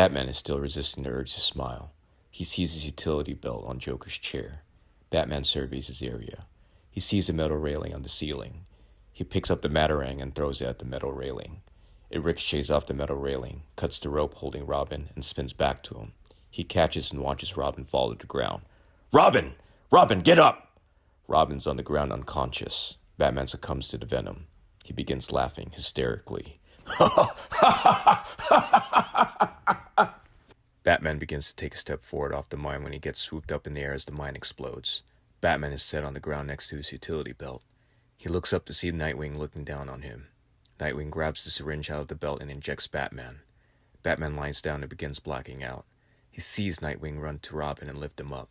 Batman is still resisting the urge to smile. He sees his utility belt on Joker's chair. Batman surveys his area. He sees a metal railing on the ceiling. He picks up the Batarang and throws it at the metal railing. It ricochets off the metal railing, cuts the rope holding Robin, and spins back to him. He catches and watches Robin fall to the ground. Robin! Robin, get up! Robin's on the ground unconscious. Batman succumbs to the venom. He begins laughing hysterically. Batman begins to take a step forward off the mine when he gets swooped up in the air as the mine explodes. Batman is set on the ground next to his utility belt. He looks up to see Nightwing looking down on him. Nightwing grabs the syringe out of the belt and injects Batman. Batman lies down and begins blacking out. He sees Nightwing run to Robin and lift him up.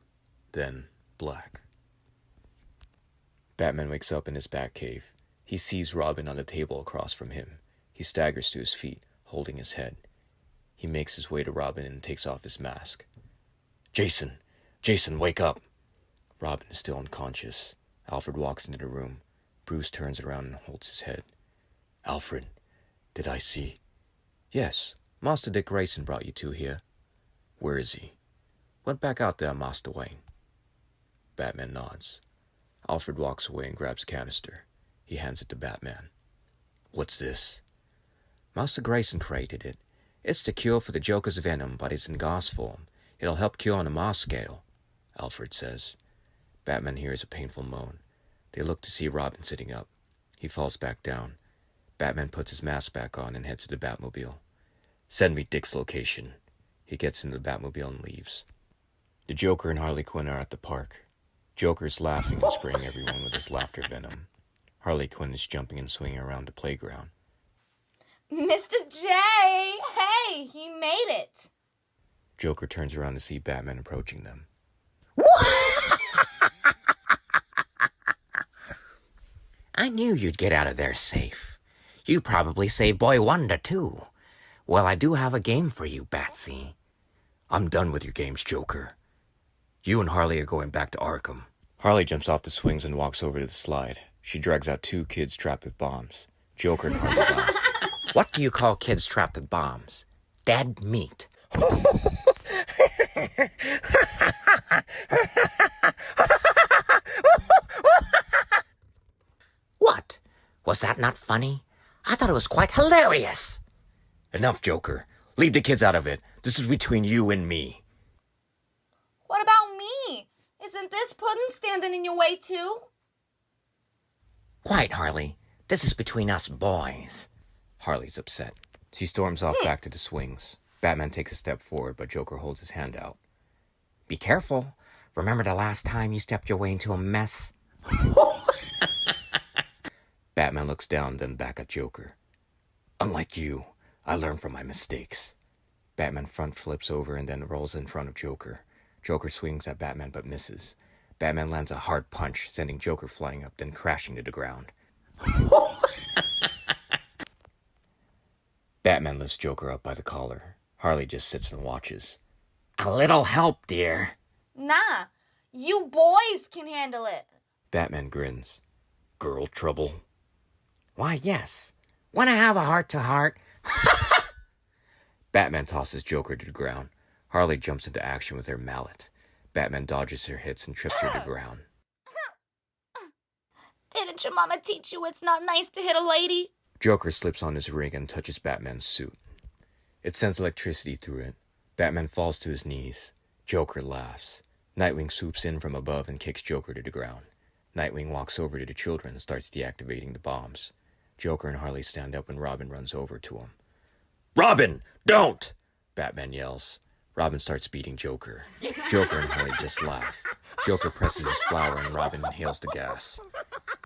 Then, black. Batman wakes up in his Batcave. He sees Robin on the table across from him. He staggers to his feet, holding his head. He makes his way to Robin and takes off his mask. Jason! Jason, wake up! Robin is still unconscious. Alfred walks into the room. Bruce turns around and holds his head. Alfred, did I see? Yes, Master Dick Grayson brought you two here. Where is he? Went back out there, Master Wayne. Batman nods. Alfred walks away and grabs a canister. He hands it to Batman. What's this? Master Grayson created it. It's the cure for the Joker's venom, but it's in gas form. It'll help cure on a mass scale, Alfred says. Batman hears a painful moan. They look to see Robin sitting up. He falls back down. Batman puts his mask back on and heads to the Batmobile. Send me Dick's location. He gets into the Batmobile and leaves. The Joker and Harley Quinn are at the park. Joker's laughing and spraying everyone with his laughter venom. Harley Quinn is jumping and swinging around the playground. Mr. J! Hey, he made it! Joker turns around to see Batman approaching them. I knew you'd get out of there safe. You probably saved Boy Wonder, too. Well, I do have a game for you, Batsy. I'm done with your games, Joker. You and Harley are going back to Arkham. Harley jumps off the swings and walks over to the slide. She drags out two kids trapped with bombs. Joker and Harley laugh. What do you call kids trapped with bombs? Dead meat. What? Was that not funny? I thought it was quite hilarious. Enough, Joker. Leave the kids out of it. This is between you and me. What about me? Isn't this pudding standing in your way too? Quiet, Harley. This is between us boys. Harley's upset. She storms off back to the swings. Batman takes a step forward, but Joker holds his hand out. Be careful. Remember the last time you stepped your way into a mess? Batman looks down, then back at Joker. Unlike you, I learn from my mistakes. Batman front flips over and then rolls in front of Joker. Joker swings at Batman but misses. Batman lands a hard punch, sending Joker flying up, then crashing to the ground. Batman lifts Joker up by the collar. Harley just sits and watches. A little help, dear. Nah, you boys can handle it. Batman grins. Girl trouble? Why, yes. Want to have a heart-to-heart? Batman tosses Joker to the ground. Harley jumps into action with her mallet. Batman dodges her hits and trips her to the ground. Didn't your mama teach you it's not nice to hit a lady? Joker slips on his ring and touches Batman's suit. It sends electricity through it. Batman falls to his knees. Joker laughs. Nightwing swoops in from above and kicks Joker to the ground. Nightwing walks over to the children and starts deactivating the bombs. Joker and Harley stand up when Robin runs over to him. Robin, don't! Batman yells. Robin starts beating Joker. Joker and Harley just laugh. Joker presses his flower and Robin inhales the gas.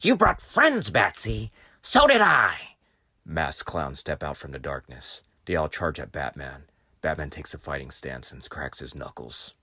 You brought friends, Batsy. So did I. Masked clowns step out from the darkness. They all charge at Batman. Batman takes a fighting stance and cracks his knuckles.